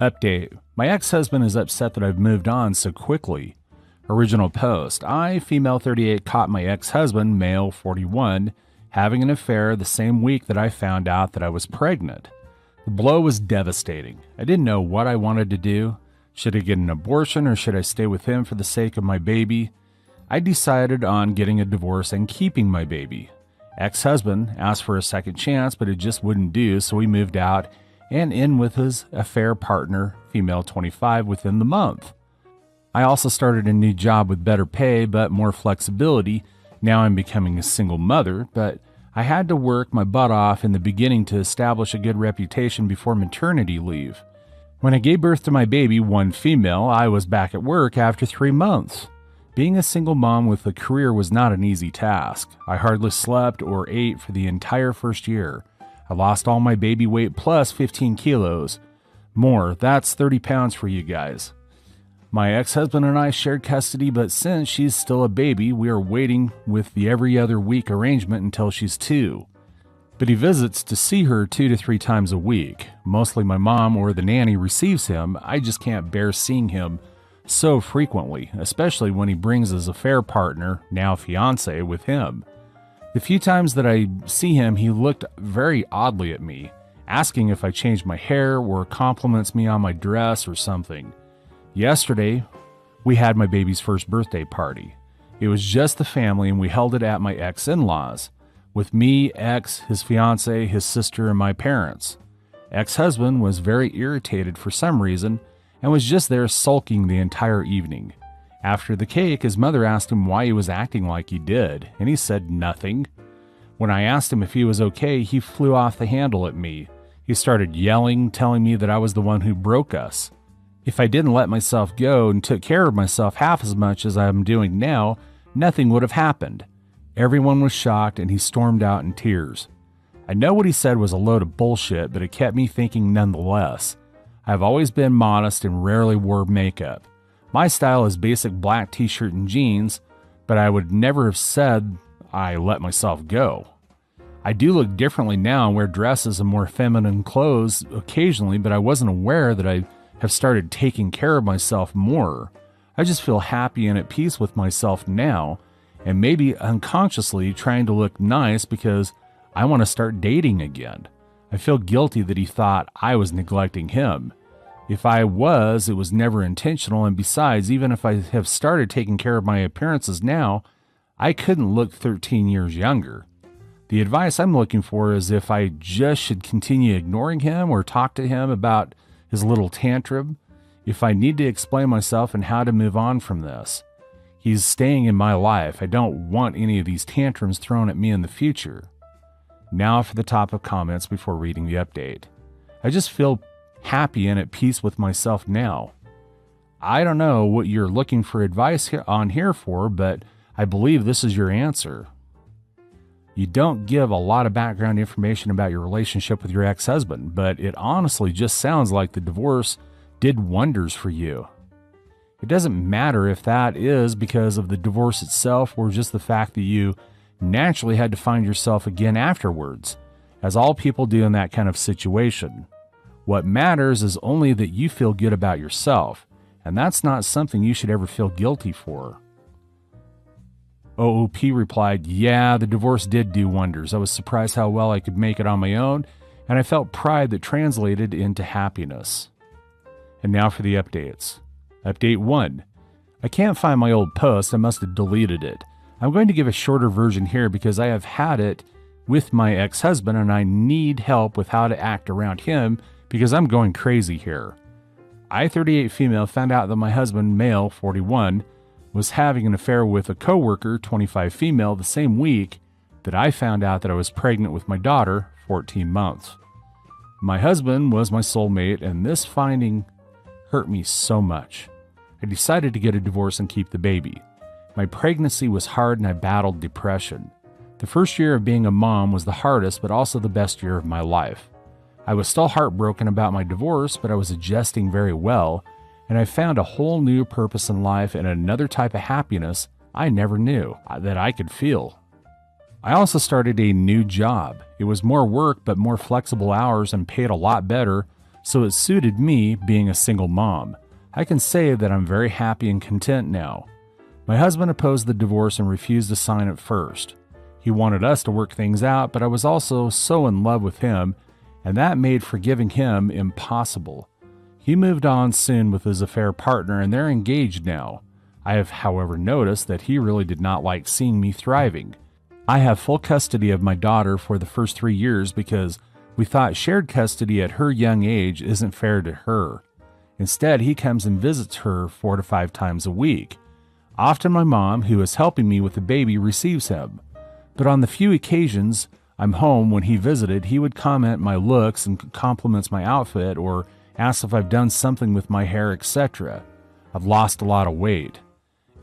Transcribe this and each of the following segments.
Update. My ex-husband is upset that I've moved on so quickly. Original post. I, female 38, caught my ex-husband, male 41, having an affair the same week that I found out that I was pregnant. The blow was devastating. I didn't know what I wanted to do. Should I get an abortion or should I stay with him for the sake of my baby? I decided on getting a divorce and keeping my baby. Ex-husband asked for a second chance, but it just wouldn't do, so we moved out and in with his affair partner, female 25, within the month. I also started a new job with better pay but more flexibility. Now I'm becoming a single mother, but I had to work my butt off in the beginning to establish a good reputation before maternity leave. When I gave birth to my baby, one female, I was back at work after 3 months. Being a single mom with a career was not an easy task. I hardly slept or ate for the entire first year. I lost all my baby weight plus 15 kilos. More, that's 30 pounds for you guys. My ex-husband and I shared custody, but since she's still a baby, we are waiting with the every other week arrangement until she's 2. But he visits to see her 2 to 3 times a week. Mostly my mom or the nanny receives him. I just can't bear seeing him so frequently, especially when he brings his affair partner, now fiance, with him. The few times that I see him, he looked very oddly at me, asking if I changed my hair or compliments me on my dress or something. Yesterday, we had my baby's first birthday party. It was just the family and we held it at my ex-in-laws, with me, ex, his fiance, his sister, and my parents. Ex-husband was very irritated for some reason and was just there sulking the entire evening. After the cake, his mother asked him why he was acting like he did, and he said nothing. When I asked him if he was okay, he flew off the handle at me. He started yelling, telling me that I was the one who broke us. If I didn't let myself go and took care of myself half as much as I'm doing now, nothing would have happened. Everyone was shocked and he stormed out in tears. I know what he said was a load of bullshit, but it kept me thinking nonetheless. I've always been modest and rarely wore makeup. My style is basic black t-shirt and jeans, but I would never have said I let myself go. I do look differently now and wear dresses and more feminine clothes occasionally, but I wasn't aware that I have started taking care of myself more. I just feel happy and at peace with myself now, and maybe unconsciously trying to look nice because I want to start dating again. I feel guilty that he thought I was neglecting him. If I was, it was never intentional, and besides, even if I have started taking care of my appearances now, I couldn't look 13 years younger. The advice I'm looking for is if I just should continue ignoring him or talk to him about his little tantrum, if I need to explain myself and how to move on from this. He's staying in my life. I don't want any of these tantrums thrown at me in the future. Now for the top of comments before reading the update. I just feel happy and at peace with myself now. I don't know what you're looking for advice on here for, but I believe this is your answer. You don't give a lot of background information about your relationship with your ex-husband, but it honestly just sounds like the divorce did wonders for you. It doesn't matter if that is because of the divorce itself or just the fact that you naturally had to find yourself again afterwards, as all people do in that kind of situation. What matters is only that you feel good about yourself, and that's not something you should ever feel guilty for. OOP replied, yeah, the divorce did do wonders. I was surprised how well I could make it on my own, and I felt pride that translated into happiness. And now for the updates. Update 1. I can't find my old post. I must have deleted it. I'm going to give a shorter version here because I have had it with my ex-husband and I need help with how to act around him because I'm going crazy here. I, 38 female, found out that my husband, male, 41, was having an affair with a coworker, 25 female, the same week that I found out that I was pregnant with my daughter, 14 months. My husband was my soulmate, and this finding hurt me so much. I decided to get a divorce and keep the baby. My pregnancy was hard and I battled depression. The first year of being a mom was the hardest, but also the best year of my life. I was still heartbroken about my divorce, but I was adjusting very well, and I found a whole new purpose in life and another type of happiness I never knew that I could feel. I also started a new job. It was more work, but more flexible hours and paid a lot better, so it suited me being a single mom. I can say that I'm very happy and content now. My husband opposed the divorce and refused to sign at first. He wanted us to work things out, but I was also so in love with him, and that made forgiving him impossible. He moved on soon with his affair partner, and they're engaged now. I have, however, noticed that he really did not like seeing me thriving. I have full custody of my daughter for the first 3 years because we thought shared custody at her young age isn't fair to her. Instead, he comes and visits her 4 to 5 times a week. Often my mom, who is helping me with the baby, receives him. But on the few occasions I'm home when he visited, he would comment my looks and compliments my outfit or ask if I've done something with my hair, etc. I've lost a lot of weight.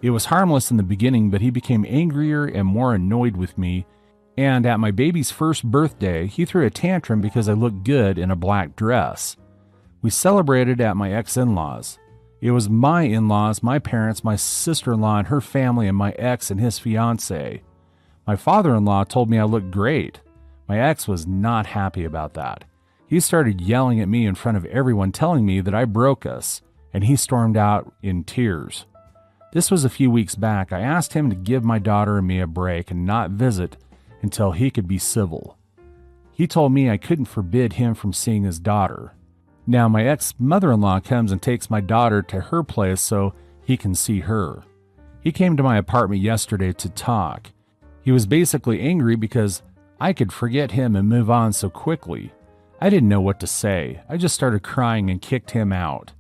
It was harmless in the beginning, but he became angrier and more annoyed with me, and at my baby's first birthday, he threw a tantrum because I looked good in a black dress. We celebrated at my ex-in-laws. It was my in-laws, my parents, my sister-in-law and her family, and my ex and his fiancée. My father-in-law told me I looked great. My ex was not happy about that. He started yelling at me in front of everyone, telling me that I broke us, and he stormed out in tears. This was a few weeks back. I asked him to give my daughter and me a break and not visit until he could be civil. He told me I couldn't forbid him from seeing his daughter. Now my ex-mother-in-law comes and takes my daughter to her place so he can see her. He came to my apartment yesterday to talk. He was basically angry because I could forget him and move on so quickly. I didn't know what to say. I just started crying and kicked him out.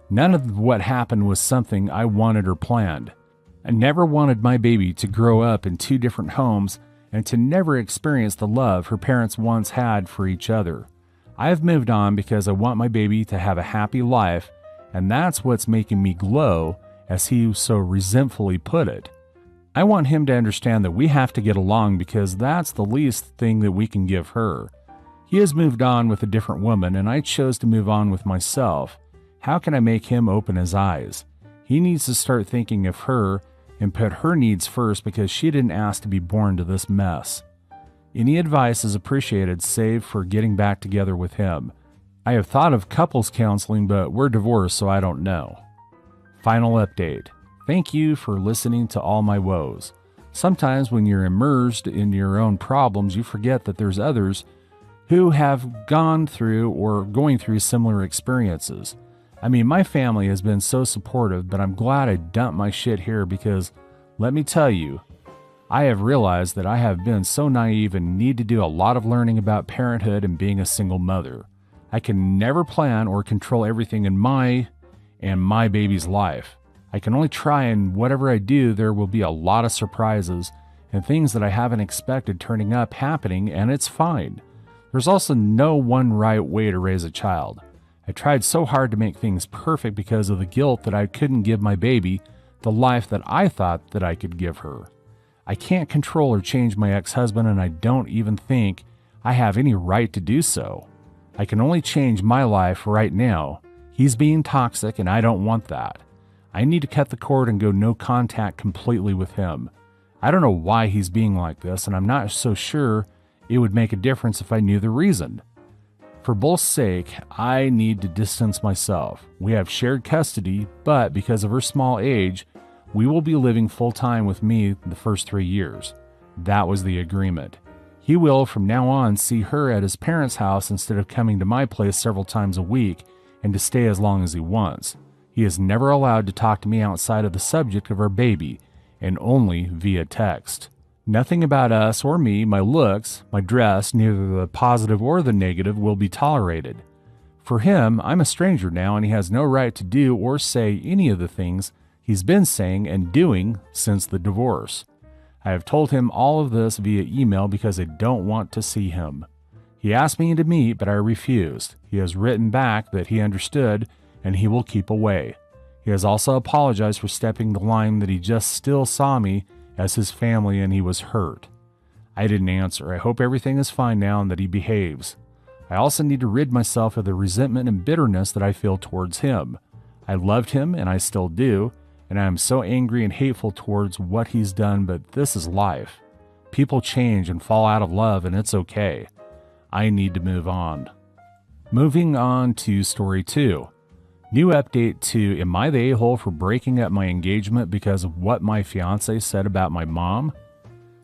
None of what happened was something I wanted or planned. I never wanted my baby to grow up in 2 different homes and to never experience the love her parents once had for each other. I have moved on because I want my baby to have a happy life, and that's what's making me glow, as he so resentfully put it. I want him to understand that we have to get along because that's the least thing that we can give her. He has moved on with a different woman, and I chose to move on with myself. How can I make him open his eyes? He needs to start thinking of her and put her needs first because she didn't ask to be born to this mess. Any advice is appreciated, save for getting back together with him. I have thought of couples counseling, but we're divorced, so I don't know. Final update. Thank you for listening to all my woes. Sometimes when you're immersed in your own problems, you forget that there's others who have gone through or going through similar experiences. I mean, my family has been so supportive, but I'm glad I dumped my shit here because, let me tell you, I have realized that I have been so naive and need to do a lot of learning about parenthood and being a single mother. I can never plan or control everything in my baby's life. I can only try, and whatever I do, there will be a lot of surprises and things that I haven't expected turning up happening, and it's fine. There's also no one right way to raise a child. I tried so hard to make things perfect because of the guilt that I couldn't give my baby the life that I thought that I could give her. I can't control or change my ex-husband, and I don't even think I have any right to do so. I can only change my life right now. He's being toxic, and I don't want that. I need to cut the cord and go no contact completely with him. I don't know why he's being like this, and I'm not so sure it would make a difference if I knew the reason. For both sake, I need to distance myself. We have shared custody, but because of her small age, we will be living full-time with me the first 3 years. That was the agreement. He will, from now on, see her at his parents' house instead of coming to my place several times a week and to stay as long as he wants. He is never allowed to talk to me outside of the subject of our baby, and only via text. Nothing about us or me, my looks, my dress, neither the positive or the negative, will be tolerated. For him, I'm a stranger now, and he has no right to do or say any of the things he's been saying and doing since the divorce. I have told him all of this via email because I don't want to see him. He asked me to meet, but I refused. He has written back that he understood and he will keep away. He has also apologized for stepping the line that he just still saw me as his family and he was hurt. I didn't answer. I hope everything is fine now and that he behaves. I also need to rid myself of the resentment and bitterness that I feel towards him. I loved him and I still do, and I am so angry and hateful towards what he's done, but this is life. People change and fall out of love, and it's okay. I need to move on. Moving on to story 2. New update to Am I the a-hole for breaking up my engagement because of what my fiance said about my mom?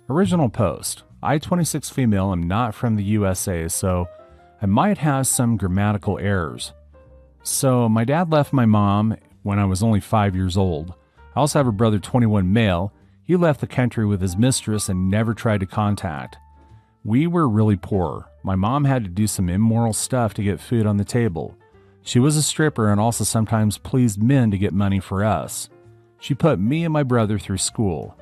Original post. I, 26 female, am not from the USA, so I might have some grammatical errors. So my dad left my mom when I was only 5 years old. I also have a brother, 21 male. He left the country with his mistress and never tried to contact. We were really poor. My mom had to do some immoral stuff to get food on the table. She was a stripper and also sometimes pleased men to get money for us. She put me and my brother through school.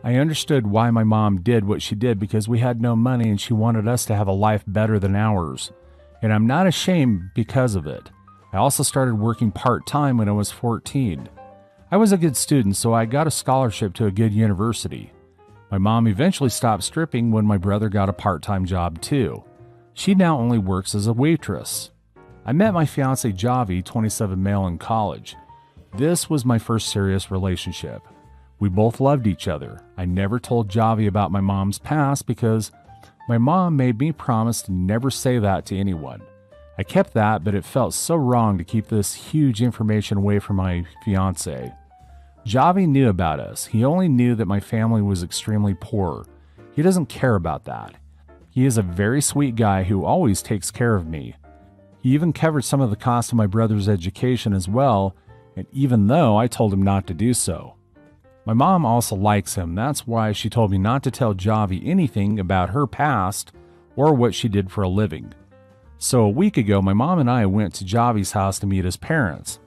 I understood why my mom did what she did because we had no money and she wanted us to have a life better than ours. And I'm not ashamed because of it. I also started working part-time when I was 14. I was a good student, so I got a scholarship to a good university. My mom eventually stopped stripping when my brother got a part-time job too. She now only works as a waitress. I met my fiance Javi, 27 male, in college. This was my first serious relationship. We both loved each other. I never told Javi about my mom's past because my mom made me promise to never say that to anyone. I kept that, but it felt so wrong to keep this huge information away from my fiance. Javi knew about us. He only knew that my family was extremely poor. He doesn't care about that. He is a very sweet guy who always takes care of me. He even covered some of the cost of my brother's education as well, and even though I told him not to do so. My mom also likes him. That's why she told me not to tell Javi anything about her past or what she did for a living. So a week ago, my mom and I went to Javi's house to meet his parents.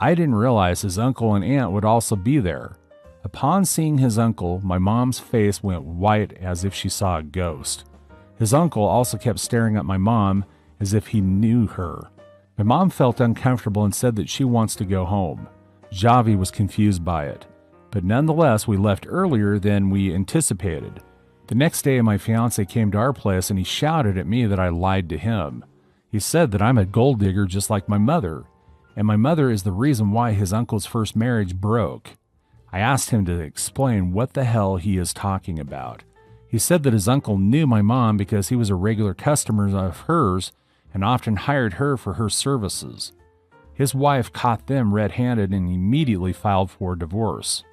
I didn't realize his uncle and aunt would also be there. Upon seeing his uncle, my mom's face went white as if she saw a ghost. His uncle also kept staring at my mom as if he knew her. My mom felt uncomfortable and said that she wants to go home. Javi was confused by it. But nonetheless, we left earlier than we anticipated. The next day, my fiance came to our place and he shouted at me that I lied to him. He said that I'm a gold digger just like my mother, and my mother is the reason why his uncle's first marriage broke. I asked him to explain what the hell he is talking about. He said that his uncle knew my mom because he was a regular customer of hers and often hired her for her services. His wife caught them red-handed and immediately filed for divorce.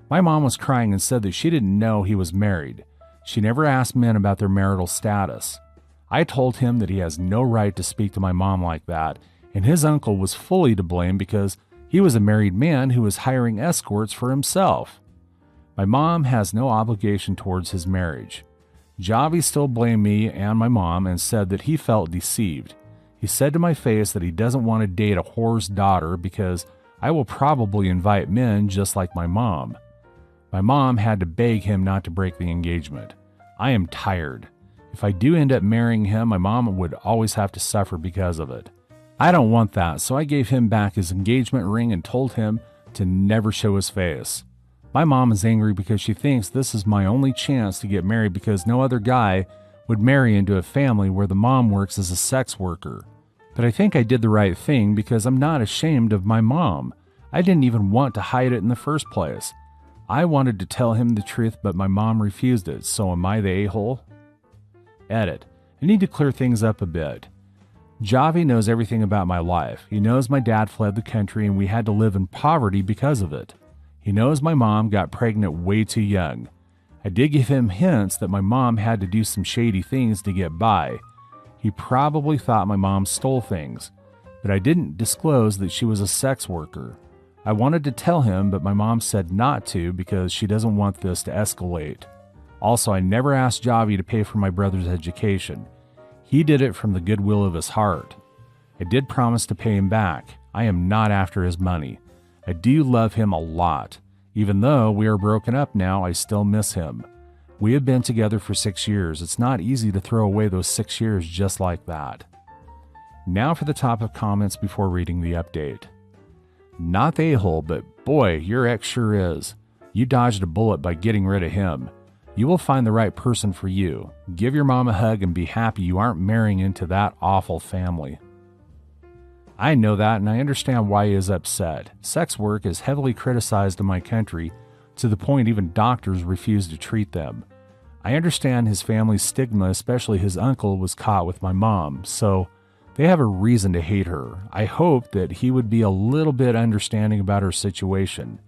My mom was crying and said that she didn't know he was married. She never asked men about their marital status. I told him that he has no right to speak to my mom like that, and his uncle was fully to blame because he was a married man who was hiring escorts for himself. My mom has no obligation towards his marriage. Javi still blamed me and my mom and said that he felt deceived. He said to my face that he doesn't want to date a whore's daughter because I will probably invite men just like my mom. My mom had to beg him not to break the engagement. I am tired. If I do end up marrying him, my mom would always have to suffer because of it. I don't want that, so I gave him back his engagement ring and told him to never show his face. My mom is angry because she thinks this is my only chance to get married because no other guy would marry into a family where the mom works as a sex worker. But I think I did the right thing because I'm not ashamed of my mom. I didn't even want to hide it in the first place. I wanted to tell him the truth, but my mom refused it, so am I the a-hole? Edit. I need to clear things up a bit. Javi knows everything about my life. He knows my dad fled the country and we had to live in poverty because of it. He knows my mom got pregnant way too young. I did give him hints that my mom had to do some shady things to get by. He probably thought my mom stole things, but I didn't disclose that she was a sex worker. I wanted to tell him, but my mom said not to because she doesn't want this to escalate. Also, I never asked Javi to pay for my brother's education. He did it from the goodwill of his heart. I did promise to pay him back. I am not after his money. I do love him a lot. Even though we are broken up now, I still miss him. We have been together for 6 years. It's not easy to throw away those 6 years just like that. Now for the top of comments before reading the update. Not the a-hole, but boy, your ex sure is. You dodged a bullet by getting rid of him. You will find the right person for you. Give your mom a hug and be happy you aren't marrying into that awful family. I know that and I understand why he is upset. Sex work is heavily criticized in my country to the point even doctors refuse to treat them. I understand his family's stigma, especially his uncle was caught with my mom, so They have a reason to hate her. I hope that he would be a little bit understanding about her situation.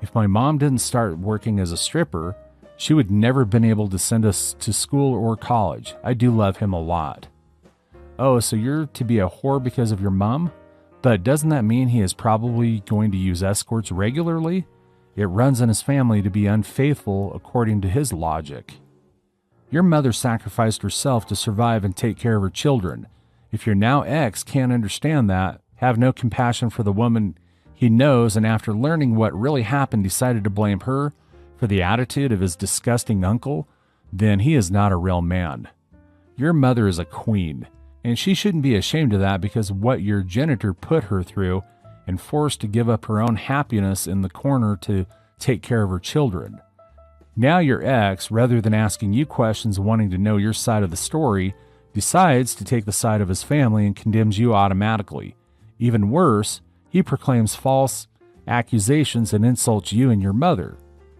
If my mom didn't start working as a stripper, she would never have been able to send us to school or college. I do love him a lot. Oh, so you're to be a whore because of your mom? But doesn't that mean he is probably going to use escorts regularly? It runs in his family to be unfaithful according to his logic. Your mother sacrificed herself to survive and take care of her children. If your now ex can't understand that, have no compassion for the woman he knows, and after learning what really happened decided to blame her for the attitude of his disgusting uncle, then he is not a real man. Your mother is a queen, and she shouldn't be ashamed of that because of what your genitor put her through and forced to give up her own happiness in the corner to take care of her children. Now your ex, rather than asking you questions wanting to know your side of the story, decides to take the side of his family and condemns you automatically. Even worse, he proclaims false accusations and insults you and your mother.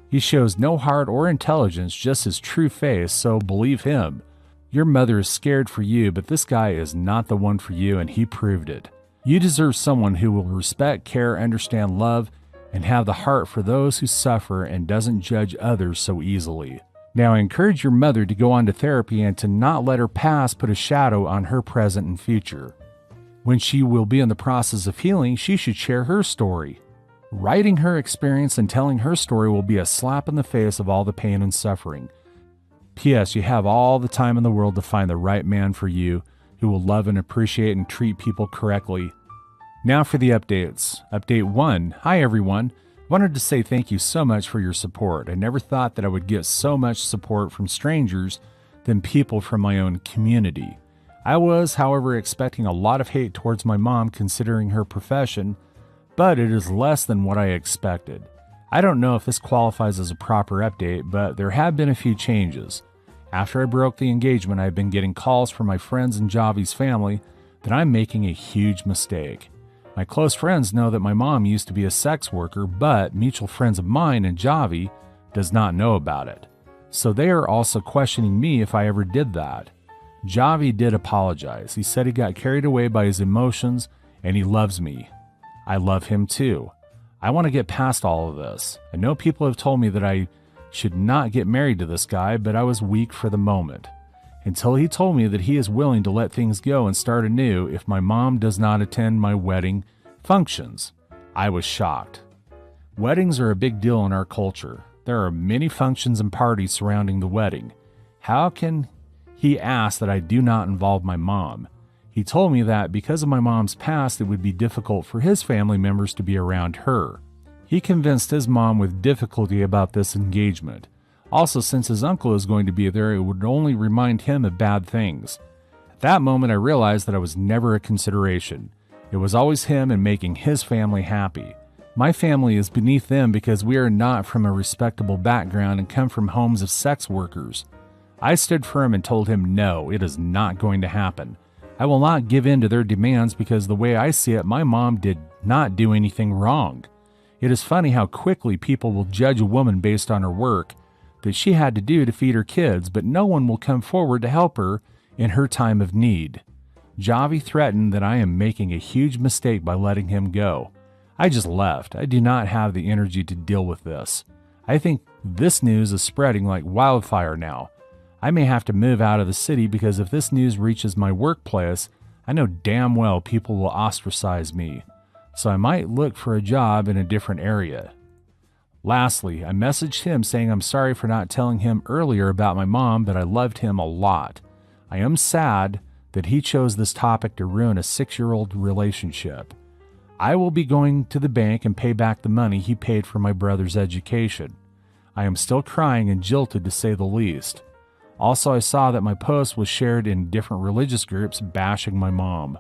He shows no heart or intelligence, just his true face, so believe him. Your mother is scared for you, but this guy is not the one for you, and he proved it. You deserve someone who will respect, care, understand, love, and have the heart for those who suffer and doesn't judge others so easily. Now, encourage your mother to go on to therapy and to not let her past put a shadow on her present and future. When she will be in the process of healing, she should share her story. Writing her experience and telling her story will be a slap in the face of all the pain and suffering. P.S. You have all the time in the world to find the right man for you who will love and appreciate and treat people correctly. Now for the updates. Update 1. Hi everyone. Wanted to say thank you so much for your support. I never thought that I would get so much support from strangers than people from my own community. I was, however, expecting a lot of hate towards my mom considering her profession, but it is less than what I expected. I don't know if this qualifies as a proper update, but there have been a few changes. After I broke the engagement, I've been getting calls from my friends and Javi's family that I'm making a huge mistake. My close friends know that my mom used to be a sex worker, but mutual friends of mine and Javi does not know about it. So they are also questioning me if I ever did that. Javi did apologize. He said he got carried away by his emotions and he loves me. I love him too. I want to get past all of this. I know people have told me that I should not get married to this guy, but I was weak for the moment. Until he told me that he is willing to let things go and start anew if my mom does not attend my wedding functions. I was shocked. Weddings are a big deal in our culture. There are many functions and parties surrounding the wedding. How can he ask that I do not involve my mom? He told me that because of my mom's past, it would be difficult for his family members to be around her. He convinced his mom with difficulty about this engagement. Also, since his uncle is going to be there, it would only remind him of bad things. At that moment, I realized that I was never a consideration. It was always him and making his family happy. My family is beneath them because we are not from a respectable background and come from homes of sex workers. I stood firm and told him no, it is not going to happen. I will not give in to their demands because the way I see it, my mom did not do anything wrong. It is funny how quickly people will judge a woman based on her work that she had to do to feed her kids, but no one will come forward to help her in her time of need. Javi threatened that I am making a huge mistake by letting him go. I just left. I do not have the energy to deal with this. I think this news is spreading like wildfire now. I may have to move out of the city because if this news reaches my workplace, I know damn well people will ostracize me. So I might look for a job in a different area. Lastly, I messaged him saying I'm sorry for not telling him earlier about my mom, but I loved him a lot. I am sad that he chose this topic to ruin a 6-year-old relationship. I will be going to the bank and pay back the money he paid for my brother's education. I am still crying and jilted to say the least. Also, I saw that my post was shared in different religious groups bashing my mom,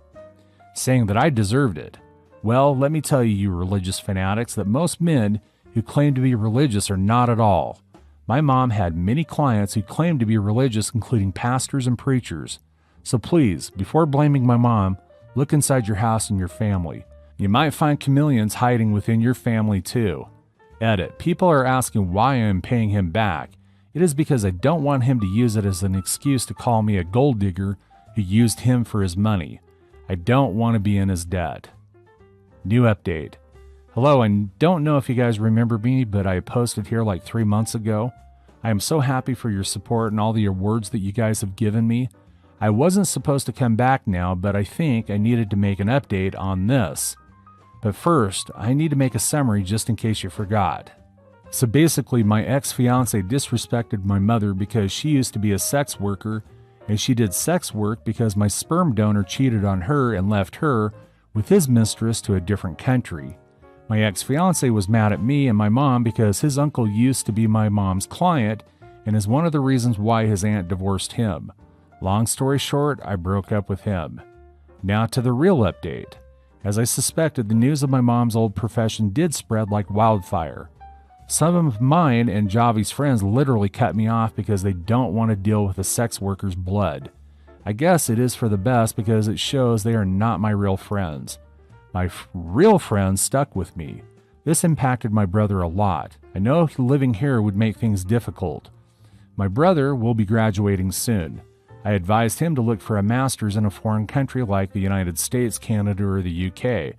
saying that I deserved it. Well, let me tell you religious fanatics, that most men who claim to be religious are not at all. My mom had many clients who claimed to be religious, including pastors and preachers. So please, before blaming my mom, look inside your house and your family. You might find chameleons hiding within your family too. Edit. People are asking why I am paying him back. It is because I don't want him to use it as an excuse to call me a gold digger who used him for his money. I don't want to be in his debt. New update. Hello, I don't know if you guys remember me, but I posted here like 3 months ago. I am so happy for your support and all the awards that you guys have given me. I wasn't supposed to come back now, but I think I needed to make an update on this. But first, I need to make a summary just in case you forgot. So basically, my ex-fiance disrespected my mother because she used to be a sex worker, and she did sex work because my sperm donor cheated on her and left her with his mistress to a different country. My ex-fiance was mad at me and my mom because his uncle used to be my mom's client and is one of the reasons why his aunt divorced him. Long story short, I broke up with him. Now to the real update. As I suspected, the news of my mom's old profession did spread like wildfire. Some of mine and Javi's friends literally cut me off because they don't want to deal with a sex worker's blood. I guess it is for the best because it shows they are not my real friends. My real friends stuck with me. This impacted my brother a lot. I know living here would make things difficult. My brother will be graduating soon. I advised him to look for a master's in a foreign country like the United States, Canada, or the UK.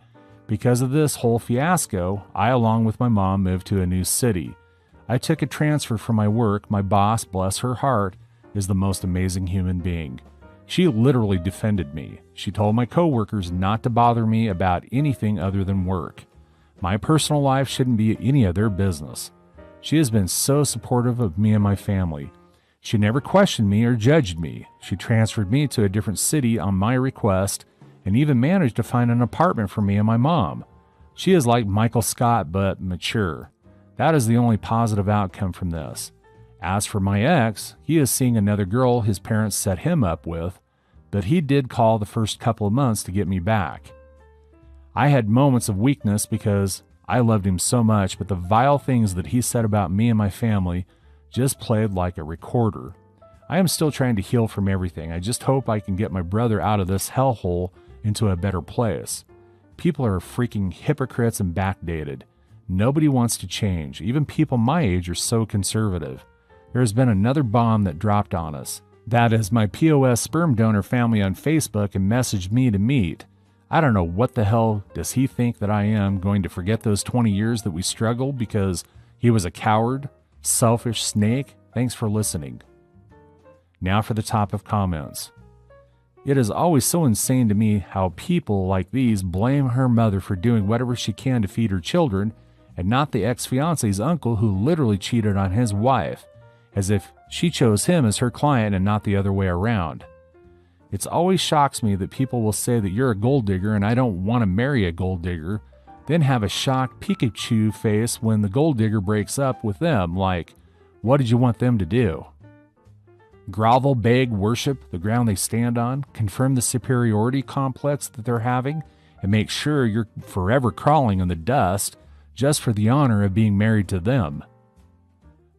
Because of this whole fiasco, I, along with my mom, moved to a new city. I took a transfer for my work. My boss, bless her heart, is the most amazing human being. She literally defended me. She told my coworkers not to bother me about anything other than work. My personal life shouldn't be any of their business. She has been so supportive of me and my family. She never questioned me or judged me. She transferred me to a different city on my request and even managed to find an apartment for me and my mom. She is like Michael Scott, but mature. That is the only positive outcome from this. As for my ex, he is seeing another girl his parents set him up with, but he did call the first couple of months to get me back. I had moments of weakness because I loved him so much, but the vile things that he said about me and my family just played like a recorder. I am still trying to heal from everything. I just hope I can get my brother out of this hellhole into a better place. People are freaking hypocrites and backdated. Nobody wants to change. Even people my age are so conservative. There has been another bomb that dropped on us. That is, my POS sperm donor found me on Facebook and messaged me to meet. I don't know what the hell does he think that I am, going to forget those 20 years that we struggled because he was a coward, selfish snake? Thanks for listening. Now for the top of comments. It is always so insane to me how people like these blame her mother for doing whatever she can to feed her children and not the ex-fiance's uncle who literally cheated on his wife, as if she chose him as her client and not the other way around. It always shocks me that people will say that you're a gold digger and I don't want to marry a gold digger, then have a shocked Pikachu face when the gold digger breaks up with them, like, what did you want them to do? Grovel, beg, worship the ground they stand on, confirm the superiority complex that they're having, and make sure you're forever crawling in the dust just for the honor of being married to them.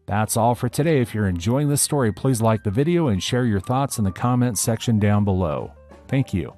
That's all for today. If you're enjoying this story, please like the video and share your thoughts in the comments section down below. Thank you.